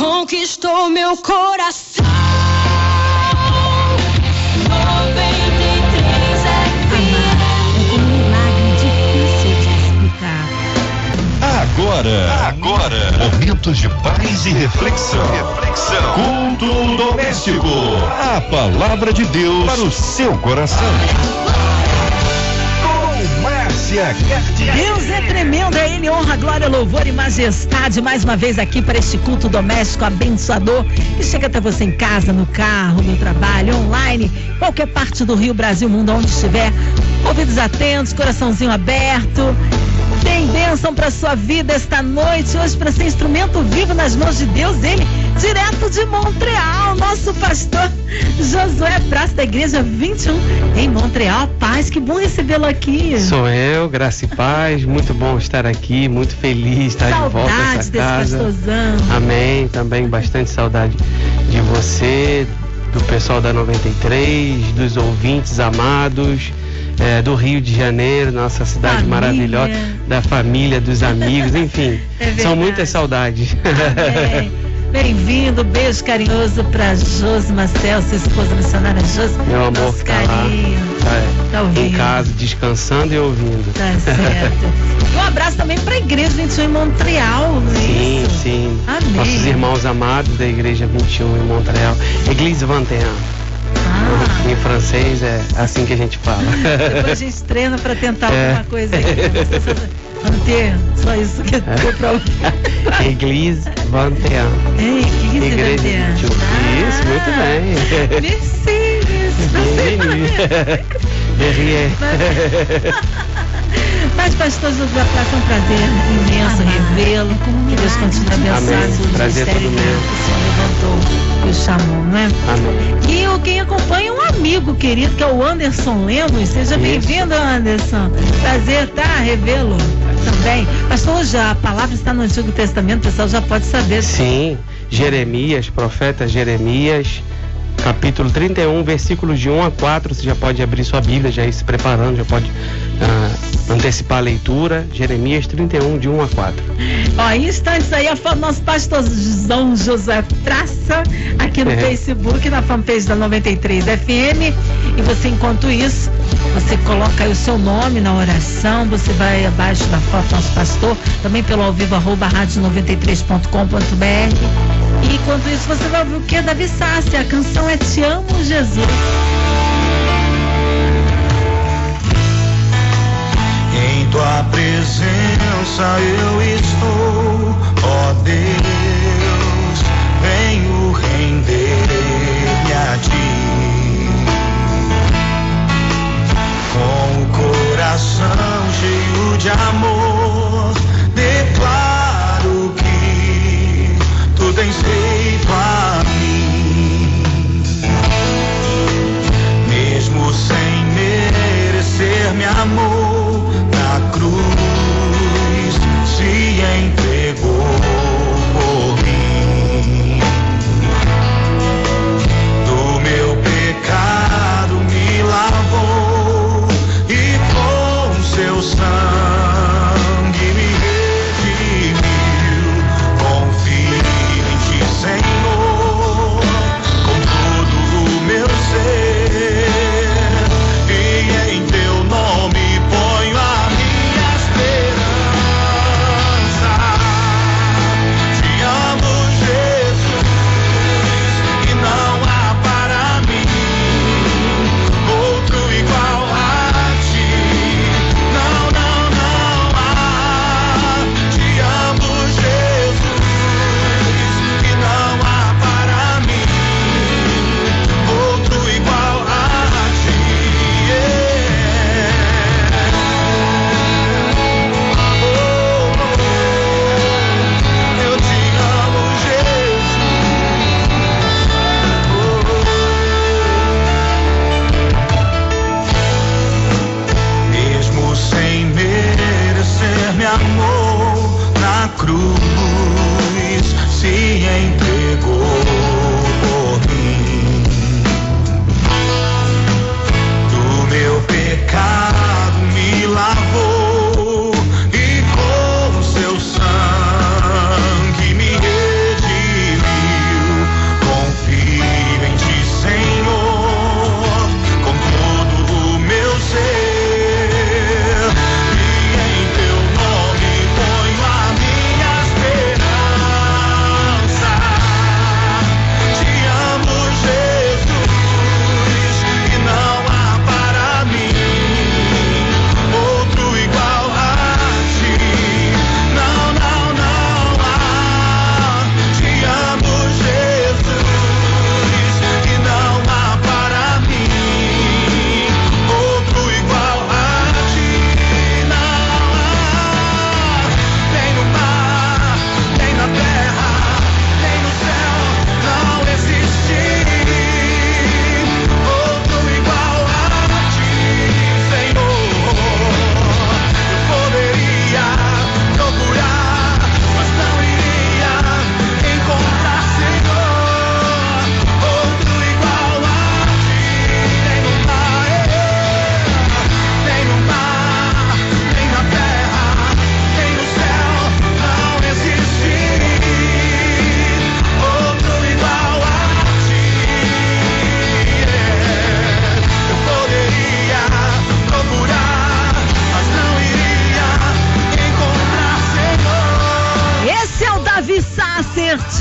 conquistou meu coração. 93 Amar é como um milagre difícil de explicar. Agora, momentos de paz e reflexão. Culto doméstico. A palavra de Deus para o seu coração. Com Márcia Cartier. Deus é tremendo, é Ele, honra, glória, louvor e majestade, mais uma vez aqui para este culto doméstico abençoador, que chega até você em casa, no carro, no trabalho, online, qualquer parte do Rio, Brasil, mundo, onde estiver, ouvidos atentos, coraçãozinho aberto. Tem bênção para sua vida esta noite, hoje, para ser instrumento vivo nas mãos de Deus, ele, direto de Montreal, nosso pastor Josué, praça da igreja 21, em Montreal. Paz, que bom recebê-lo aqui. Sou eu, graça e paz, muito bom estar aqui, muito feliz de estar de volta a essa casa. Pastorzão. Amém, também bastante saudade de você, do pessoal da 93, dos ouvintes amados, do Rio de Janeiro, nossa cidade maravilhosa, da família, dos amigos, enfim, são muitas saudades. Amém. Bem-vindo, beijo carinhoso para Josi Marcel, sua esposa missionária Josi. Meu amor, carinho. Tá ouvindo? Em casa, descansando e ouvindo. Tá certo. E um abraço também para a Igreja 21 em Montreal, não é sim, isso? Sim. Amém. Nossos irmãos amados da Igreja 21 em Montreal. Église 21. Em francês é assim que a gente fala. Depois a gente treina para tentar alguma coisa aí. Manter, só isso que deu pra ouvir. Église 21. Igreja 21. Isso, muito bem. Mas, pastor Josué, é um prazer imenso revê-lo. Que Deus continue abençoando o prazer ministério todo meu. que o Senhor levantou e o chamou, não é? Amém. E quem acompanha um amigo querido, que é o Anderson Lemos. Seja bem-vindo, Anderson. Prazer, revê-lo também. Pastor, hoje a palavra está no Antigo Testamento, o pessoal já pode saber. Sim, Jeremias, profeta Jeremias, capítulo 31, versículos de 1 a 4, você já pode abrir sua Bíblia, já ir se preparando, já pode antecipar a leitura. Jeremias 31, de 1 a 4. Ó, em instantes aí, nosso pastorzão José Praça, aqui no Facebook, na fanpage da 93 FM, e você, enquanto isso, você coloca aí o seu nome na oração, você vai abaixo da foto do nosso pastor, também pelo ao vivo, @radio93.com.br. E enquanto isso, você vai ouvir o que? Davi Sassi, a canção é Te Amo, Jesus. Em tua presença eu estou, ó Deus, venho render-me a ti. Com o coração cheio de amor, declaro que tu tens feito a mim, mesmo sem merecer me amor, na cruz se entregou por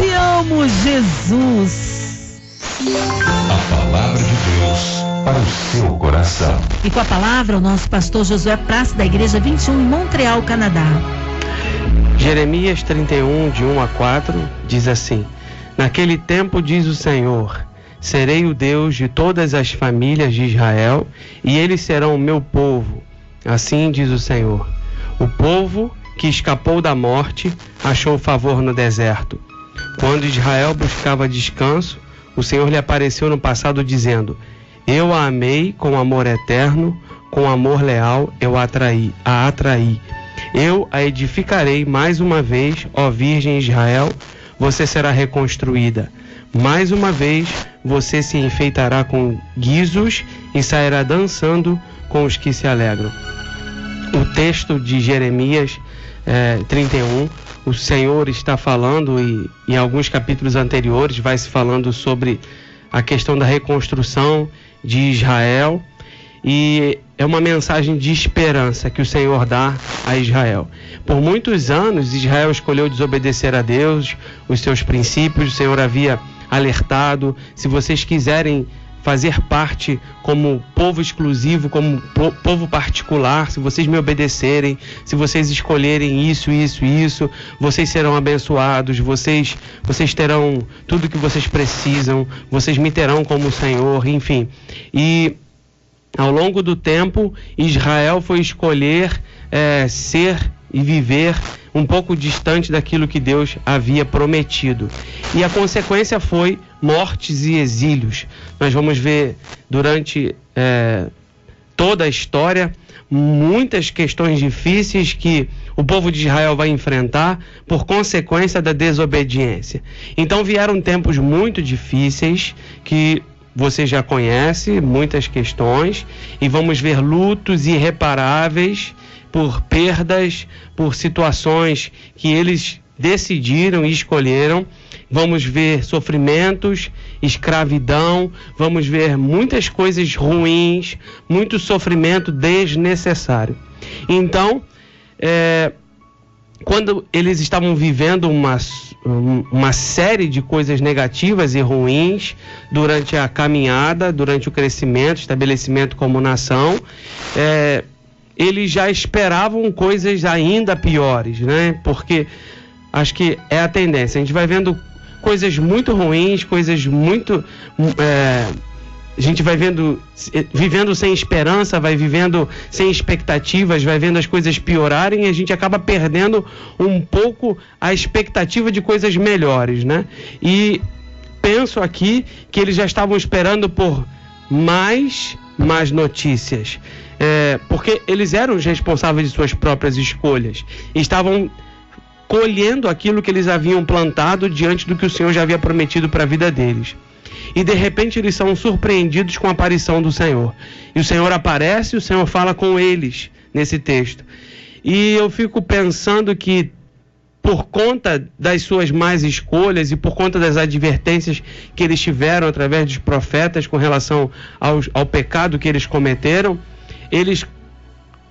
Te amo, Jesus. A palavra de Deus para o seu coração. E com a palavra, o nosso pastor Josué Praça, da Igreja 21, em Montreal, Canadá. Jeremias 31, de 1 a 4, diz assim: Naquele tempo, diz o Senhor, serei o Deus de todas as famílias de Israel, e eles serão o meu povo. Assim diz o Senhor. O povo que escapou da morte achou favor no deserto. Quando Israel buscava descanso, o Senhor lhe apareceu no passado dizendo: Eu a amei com amor eterno, com amor leal eu a atraí. Eu a edificarei mais uma vez, ó Virgem Israel, você será reconstruída. Mais uma vez você se enfeitará com guizos e sairá dançando com os que se alegram. O texto de Jeremias 31, o Senhor está falando, e em alguns capítulos anteriores vai se falando sobre a questão da reconstrução de Israel, e é uma mensagem de esperança que o Senhor dá a Israel. Por muitos anos Israel escolheu desobedecer a Deus, os seus princípios. O Senhor havia alertado: se vocês quiserem fazer parte como povo exclusivo, como povo particular, se vocês me obedecerem, se vocês escolherem isso, vocês serão abençoados, vocês terão tudo o que vocês precisam, vocês me terão como Senhor, enfim. E ao longo do tempo, Israel foi escolher ser e viver um pouco distante daquilo que Deus havia prometido. E a consequência foi mortes e exílios. Nós vamos ver durante toda a história muitas questões difíceis que o povo de Israel vai enfrentar por consequência da desobediência. Então vieram tempos muito difíceis que você já conhece, muitas questões, e vamos ver lutos irreparáveis por perdas, por situações que eles decidiram e escolheram. Vamos ver sofrimentos, escravidão, vamos ver muitas coisas ruins, muito sofrimento desnecessário. Então, quando eles estavam vivendo uma série de coisas negativas e ruins durante a caminhada, durante o crescimento, estabelecimento como nação, eles já esperavam coisas ainda piores, né? Porque acho que é a tendência. A gente vai vendo coisas muito ruins, coisas muito... a gente vai vivendo sem esperança, vai vivendo sem expectativas, vai vendo as coisas piorarem, e a gente acaba perdendo um pouco a expectativa de coisas melhores, né? E penso aqui que eles já estavam esperando por mais notícias, porque eles eram os responsáveis de suas próprias escolhas, estavam colhendo aquilo que eles haviam plantado diante do que o Senhor já havia prometido para a vida deles. E de repente eles são surpreendidos com a aparição do Senhor. E o Senhor aparece, e o Senhor fala com eles nesse texto. E eu fico pensando que, por conta das suas más escolhas e por conta das advertências que eles tiveram através dos profetas com relação ao pecado que eles cometeram, eles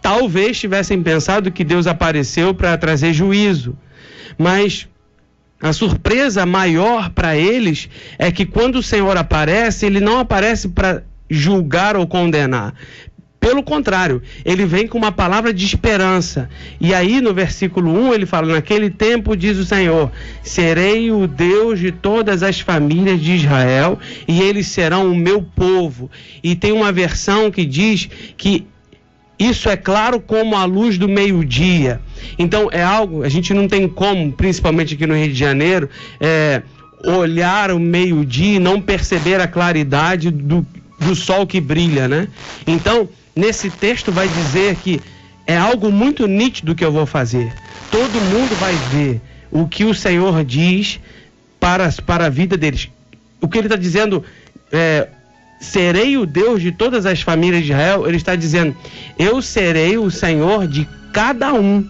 talvez tivessem pensado que Deus apareceu para trazer juízo. Mas a surpresa maior para eles é que quando o Senhor aparece, ele não aparece para julgar ou condenar. Pelo contrário, ele vem com uma palavra de esperança. E aí no versículo 1 ele fala: naquele tempo, diz o Senhor, serei o Deus de todas as famílias de Israel, e eles serão o meu povo. E tem uma versão que diz que isso é claro como a luz do meio-dia. Então é algo, a gente não tem como, principalmente aqui no Rio de Janeiro, olhar o meio-dia e não perceber a claridade do sol que brilha, né? Então, nesse texto vai dizer que é algo muito nítido que eu vou fazer. Todo mundo vai ver o que o Senhor diz para a vida deles. O que ele está dizendo serei o Deus de todas as famílias de Israel. Ele está dizendo: eu serei o Senhor de cada um.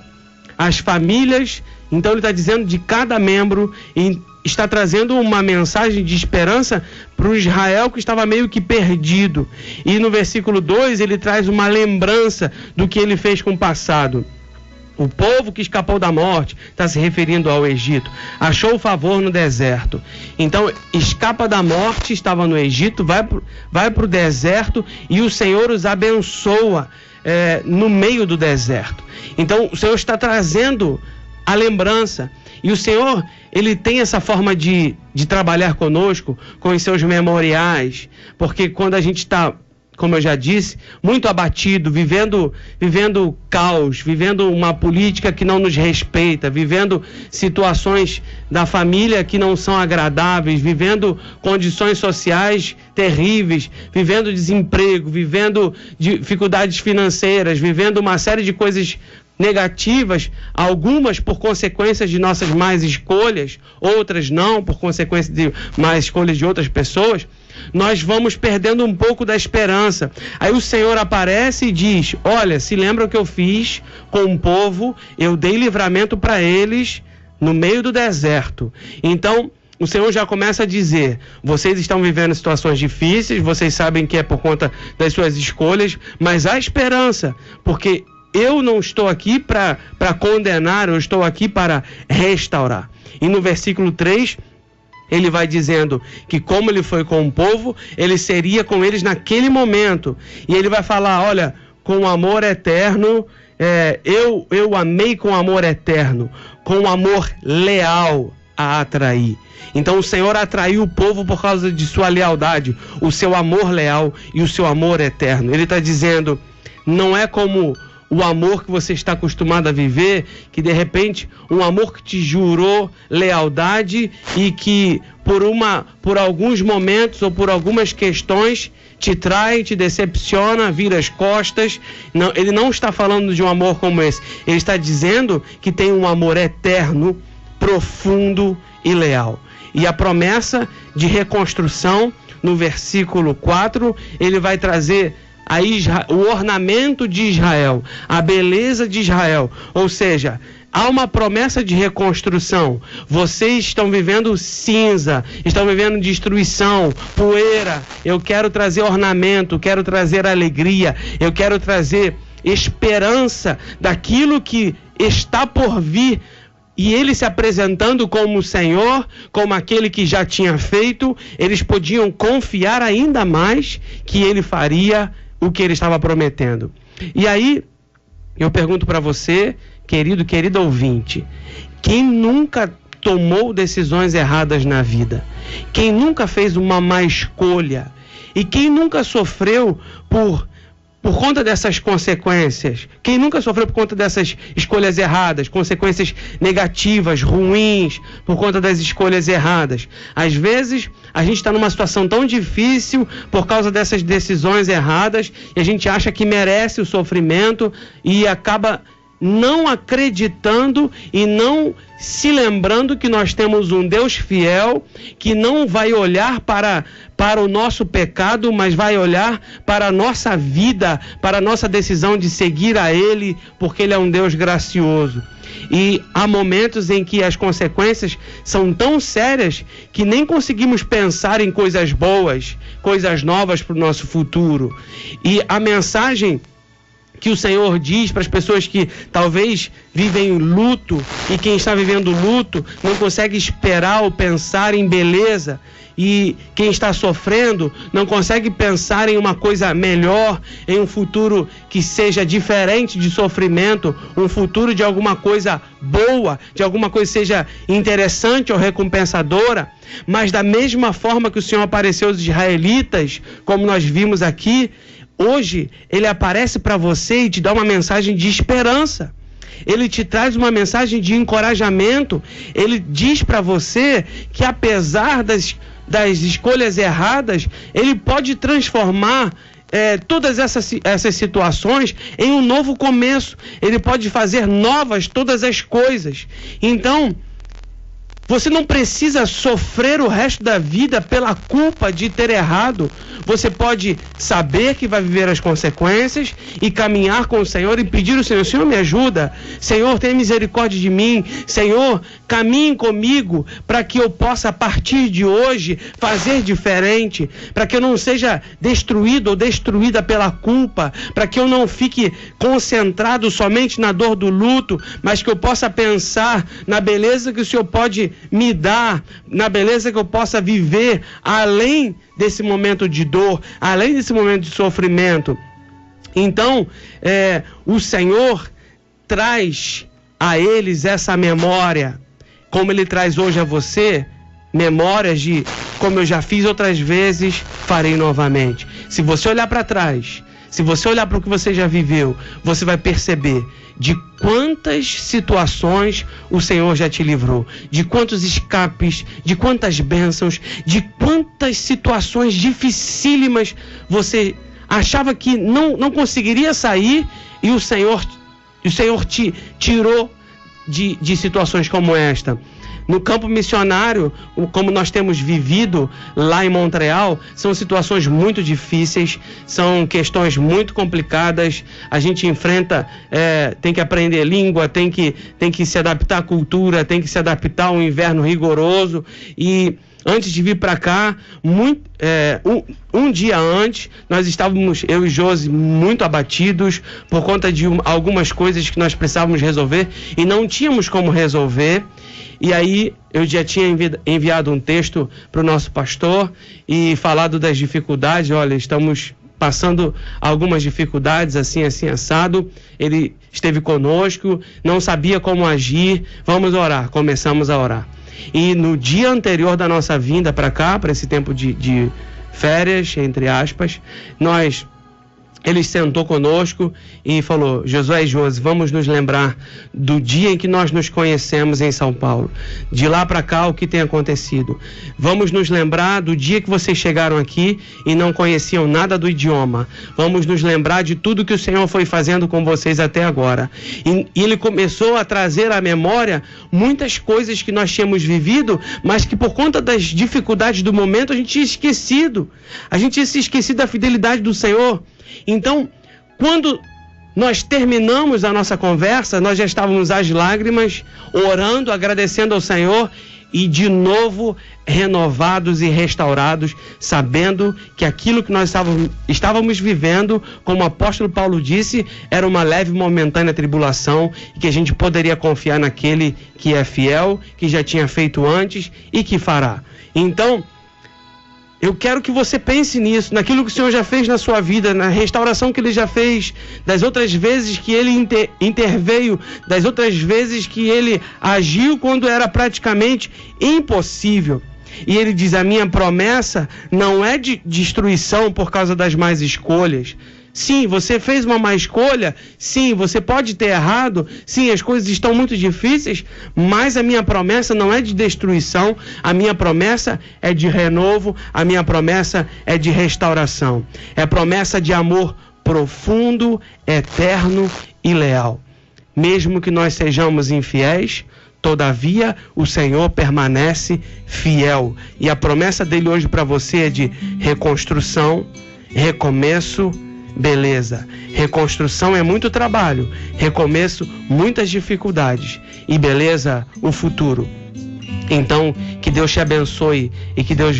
As famílias, então ele está dizendo de cada membro, e está trazendo uma mensagem de esperança para o Israel que estava meio que perdido. E no versículo 2 ele traz uma lembrança do que ele fez com o passado. O povo que escapou da morte, está se referindo ao Egito, achou favor no deserto. Então, escapa da morte, estava no Egito, vai para o deserto e o Senhor os abençoa no meio do deserto. Então, o Senhor está trazendo a lembrança. E o Senhor, Ele tem essa forma de trabalhar conosco, com os seus memoriais, porque quando a gente está, como eu já disse, muito abatido, vivendo caos, vivendo uma política que não nos respeita, vivendo situações da família que não são agradáveis, vivendo condições sociais terríveis, vivendo desemprego, vivendo dificuldades financeiras, vivendo uma série de coisas negativas, algumas por consequências de nossas más escolhas, outras não, por consequência de más escolhas de outras pessoas, nós vamos perdendo um pouco da esperança. Aí o Senhor aparece e diz: olha, se lembra o que eu fiz com o povo? Eu dei livramento para eles no meio do deserto. Então, o Senhor já começa a dizer: vocês estão vivendo situações difíceis, vocês sabem que é por conta das suas escolhas, mas há esperança, porque eu não estou aqui para condenar, eu estou aqui para restaurar. E no versículo 3, ele vai dizendo que como ele foi com o povo, ele seria com eles naquele momento. E ele vai falar: olha, com amor eterno, eu amei com amor eterno, com amor leal a atrair. Então o Senhor atraiu o povo por causa de sua lealdade, o seu amor leal e o seu amor eterno. Ele está dizendo, não é como o amor que você está acostumado a viver, que de repente um amor que te jurou lealdade e que por alguns momentos ou por algumas questões te trai, te decepciona, vira as costas. Não, ele não está falando de um amor como esse. Ele está dizendo que tem um amor eterno, profundo e leal. E a promessa de reconstrução, no versículo 4, ele vai trazer o ornamento de Israel, a beleza de Israel. Ou seja, há uma promessa de reconstrução. Vocês estão vivendo cinza, estão vivendo destruição, poeira. Eu quero trazer ornamento, quero trazer alegria, eu quero trazer esperança daquilo que está por vir. E ele se apresentando como o Senhor, como aquele que já tinha feito, eles podiam confiar ainda mais que ele faria o que ele estava prometendo. E aí, eu pergunto para você, querido ouvinte, quem nunca tomou decisões erradas na vida? Quem nunca fez uma má escolha? E quem nunca sofreu por conta dessas consequências? Quem nunca sofreu por conta dessas escolhas erradas, consequências negativas, ruins, por conta das escolhas erradas? Às vezes, a gente está numa situação tão difícil por causa dessas decisões erradas e a gente acha que merece o sofrimento e acaba não acreditando e não se lembrando que nós temos um Deus fiel que não vai olhar para o nosso pecado, mas vai olhar para a nossa vida, para a nossa decisão de seguir a Ele, porque Ele é um Deus gracioso. E há momentos em que as consequências são tão sérias que nem conseguimos pensar em coisas boas, coisas novas para o nosso futuro. E a mensagem que o Senhor diz para as pessoas que talvez vivem luto, e quem está vivendo luto não consegue esperar ou pensar em beleza, e quem está sofrendo não consegue pensar em uma coisa melhor, em um futuro que seja diferente de sofrimento, um futuro de alguma coisa boa, de alguma coisa que seja interessante ou recompensadora. Mas da mesma forma que o Senhor apareceu aos israelitas, como nós vimos aqui, hoje ele aparece para você e te dá uma mensagem de esperança. Ele te traz uma mensagem de encorajamento. Ele diz para você que apesar das escolhas erradas, ele pode transformar todas essas situações em um novo começo. Ele pode fazer novas todas as coisas. Então, você não precisa sofrer o resto da vida pela culpa de ter errado. Você pode saber que vai viver as consequências e caminhar com o Senhor e pedir ao Senhor: Senhor, me ajuda. Senhor, tenha misericórdia de mim. Senhor, caminhem comigo para que eu possa, a partir de hoje, fazer diferente, para que eu não seja destruído ou destruída pela culpa, para que eu não fique concentrado somente na dor do luto, mas que eu possa pensar na beleza que o Senhor pode me dar, na beleza que eu possa viver além desse momento de dor, além desse momento de sofrimento. Então, o Senhor traz a eles essa memória, como Ele traz hoje a você, memórias de como eu já fiz outras vezes, farei novamente. Se você olhar para trás, se você olhar para o que você já viveu, você vai perceber de quantas situações o Senhor já te livrou, de quantos escapes, de quantas bênçãos, de quantas situações dificílimas você achava que não conseguiria sair, e o Senhor te tirou de situações como esta. No campo missionário, como nós temos vivido lá em Montreal, são situações muito difíceis, são questões muito complicadas. A gente enfrenta, tem que aprender língua, tem que se adaptar à cultura, tem que se adaptar ao inverno rigoroso. E antes de vir para cá, um dia antes, nós estávamos, eu e Josi, muito abatidos por conta de algumas coisas que nós precisávamos resolver e não tínhamos como resolver. E aí eu já tinha enviado um texto para o nosso pastor e falado das dificuldades. Olha, estamos passando algumas dificuldades, assim, assado. Ele esteve conosco, não sabia como agir. Vamos orar. Começamos a orar. E no dia anterior da nossa vinda para cá, para esse tempo de férias, entre aspas, ele sentou conosco e falou: Josué e Josi, vamos nos lembrar do dia em que nós nos conhecemos em São Paulo. De lá para cá, o que tem acontecido. Vamos nos lembrar do dia que vocês chegaram aqui e não conheciam nada do idioma. Vamos nos lembrar de tudo que o Senhor foi fazendo com vocês até agora. E ele começou a trazer à memória muitas coisas que nós tínhamos vivido, mas que por conta das dificuldades do momento a gente tinha esquecido. A gente tinha se esquecido da fidelidade do Senhor. Então, quando nós terminamos a nossa conversa, nós já estávamos às lágrimas, orando, agradecendo ao Senhor e de novo renovados e restaurados, sabendo que aquilo que nós estávamos vivendo, como o apóstolo Paulo disse, era uma leve e momentânea tribulação e que a gente poderia confiar naquele que é fiel, que já tinha feito antes e que fará. Então, eu quero que você pense nisso, naquilo que o Senhor já fez na sua vida, na restauração que Ele já fez, das outras vezes que Ele interveio, das outras vezes que Ele agiu quando era praticamente impossível. E Ele diz: a minha promessa não é de destruição por causa das más escolhas. Sim, você fez uma má escolha, sim, você pode ter errado, sim, as coisas estão muito difíceis, mas a minha promessa não é de destruição, a minha promessa é de renovo, a minha promessa é de restauração. É promessa de amor profundo, eterno e leal. Mesmo que nós sejamos infiéis, todavia o Senhor permanece fiel. E a promessa dele hoje para você é de reconstrução, recomeço, beleza. Reconstrução é muito trabalho, recomeço, muitas dificuldades, e beleza, o futuro. Então, que Deus te abençoe e que Deus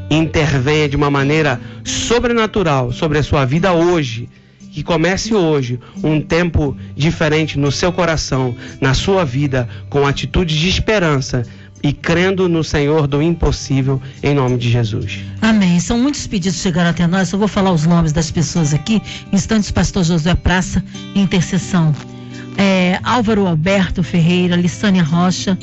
intervenha de uma maneira sobrenatural sobre a sua vida hoje. Que comece hoje um tempo diferente no seu coração, na sua vida, com atitudes de esperança e crendo no Senhor do impossível, em nome de Jesus. Amém. São muitos pedidos que chegaram até nós. Eu vou falar os nomes das pessoas aqui. Instantes, pastor Josué Praça, intercessão. Álvaro Alberto Ferreira, Lissânia Rocha,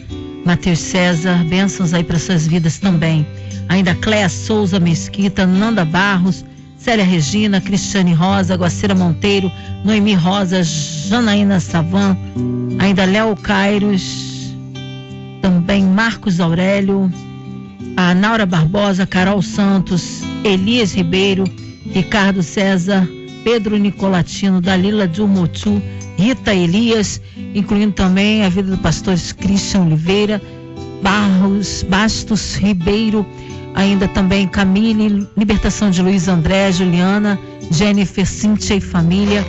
Matheus César, bênçãos aí para suas vidas também. Ainda Cléa Souza Mesquita, Nanda Barros, Célia Regina, Cristiane Rosa, Guacira Monteiro, Noemi Rosa, Janaína Savan, ainda Léo Cairos, também Marcos Aurélio, a Naura Barbosa, Carol Santos, Elias Ribeiro, Ricardo César, Pedro Nicolatino, Dalila Djumotu, Rita Elias, incluindo também a vida do pastor Christian Oliveira, Bastos Ribeiro, ainda também Camille, Libertação de Luiz André, Juliana, Jennifer, Cíntia e família,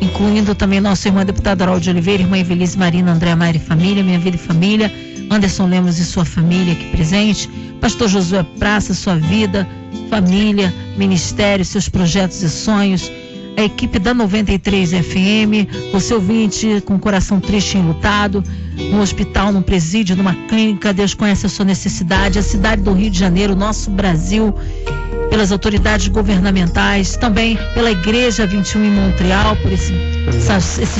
incluindo também nosso irmão deputado Harold de Oliveira, irmã Evelise Marina, André Maia e família, Minha Vida e Família, Anderson Lemos e sua família aqui presente, pastor Josué Praça, sua vida, família, ministério, seus projetos e sonhos, a equipe da 93 FM, você ouvinte com coração triste e enlutado, no hospital, num presídio, numa clínica, Deus conhece a sua necessidade, a cidade do Rio de Janeiro, nosso Brasil, pelas autoridades governamentais, também pela Igreja 21 em Montreal, por esse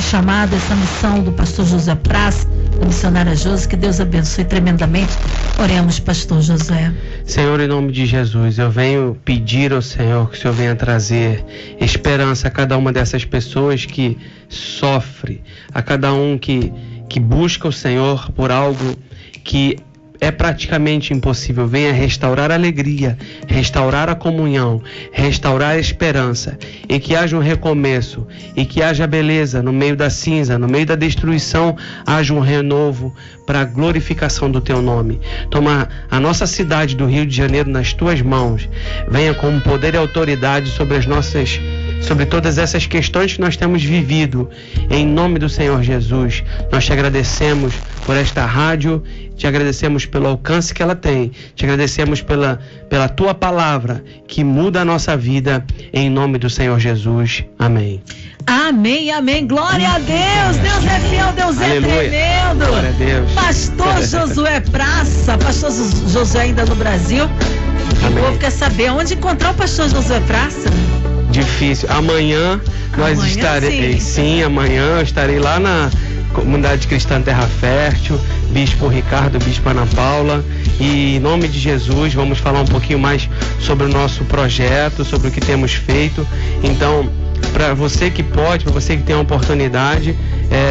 chamado, essa missão do pastor José Praça, da missionária Josi, que Deus abençoe tremendamente. Oremos, pastor Josué. Senhor, em nome de Jesus, eu venho pedir ao Senhor que o Senhor venha trazer esperança a cada uma dessas pessoas que sofre, a cada um que busca o Senhor por algo que é praticamente impossível. Venha restaurar a alegria, restaurar a comunhão, restaurar a esperança, e que haja um recomeço, e que haja beleza no meio da cinza, no meio da destruição, haja um renovo para a glorificação do teu nome. Toma a nossa cidade do Rio de Janeiro nas tuas mãos. Venha com poder e autoridade sobre todas essas questões que nós temos vivido, em nome do Senhor Jesus. Nós te agradecemos por esta rádio, te agradecemos pelo alcance que ela tem, te agradecemos pela tua palavra que muda a nossa vida, em nome do Senhor Jesus. Amém. Amém, amém. Glória a Deus. Deus é fiel, Deus Aleluia. É tremendo. Glória a Deus. Pastor Josué Praça, pastor Josué ainda no Brasil. O povo quer saber onde encontrar o pastor Josué Praça. Difícil. Amanhã nós estaremos. Sim, amanhã eu estarei lá na Comunidade Cristã Terra Fértil, Bispo Ricardo, Bispo Ana Paula, e em nome de Jesus vamos falar um pouquinho mais sobre o nosso projeto, sobre o que temos feito. Então, para você que pode, para você que tem a oportunidade,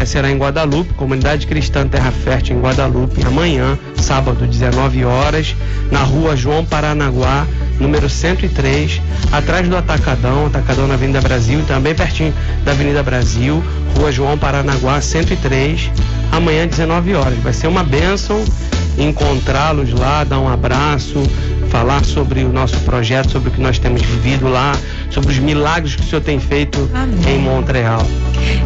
será em Guadalupe, Comunidade Cristã Terra Fértil em Guadalupe, amanhã, sábado, 19 horas, na rua João Paranaguá, número 103, atrás do Atacadão na Avenida Brasil, também pertinho da Avenida Brasil, rua João Paranaguá, 103, amanhã, 19 horas. Vai ser uma bênção encontrá-los lá, dar um abraço, falar sobre o nosso projeto, sobre o que nós temos vivido lá, sobre os milagres que o Senhor tem feito. Amém. Em Montreal.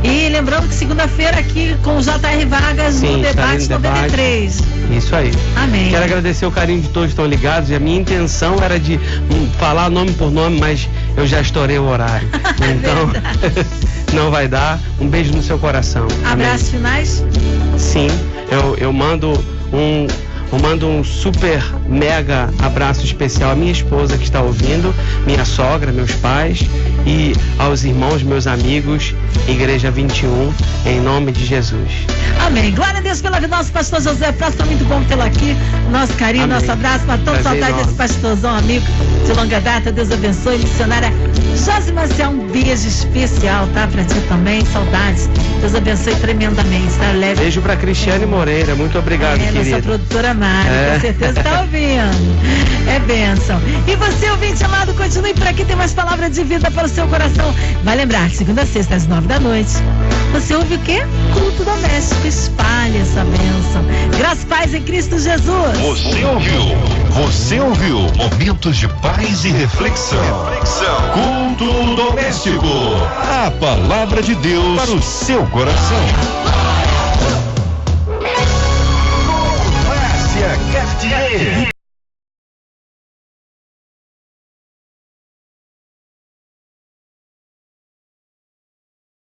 E lembrando que segunda-feira aqui com o J.R. Vargas, sim, no Debate 93. Isso aí. Amém. Quero agradecer o carinho de todos que estão ligados, e a minha intenção era de falar nome por nome, mas eu já estourei o horário. Então, não vai dar. Um beijo no seu coração. Abraços finais? Sim, eu mando um super mega abraço especial à minha esposa que está ouvindo, minha sogra, meus pais, e aos irmãos, meus amigos, Igreja 21, em nome de Jesus. Amém. Glória a Deus pela vida do nosso pastor José Praça, tá muito bom tê-lo aqui. Nosso carinho, amém. Nosso abraço, matando saudade desse pastorzão, amigo de longa data. Deus abençoe. Missionária Josi Maciel, um beijo especial, tá? Pra ti também, saudades. Deus abençoe tremendamente, tá? Leve. Beijo pra Cristiane Moreira, muito obrigado, querida. Nossa produtora Mari, com certeza tá ouvindo. É bênção. E você, ouvinte amado, continue por aqui, tem mais palavra de vida para o seu coração. Vai lembrar que segunda a sexta, às 9 da noite, você ouve o quê? Culto doméstico. Espalhe essa bênção. Graças e paz em Cristo Jesus. Você ouviu momentos de paz e reflexão. Culto doméstico. A palavra de Deus para o seu coração. Márcia Cartier.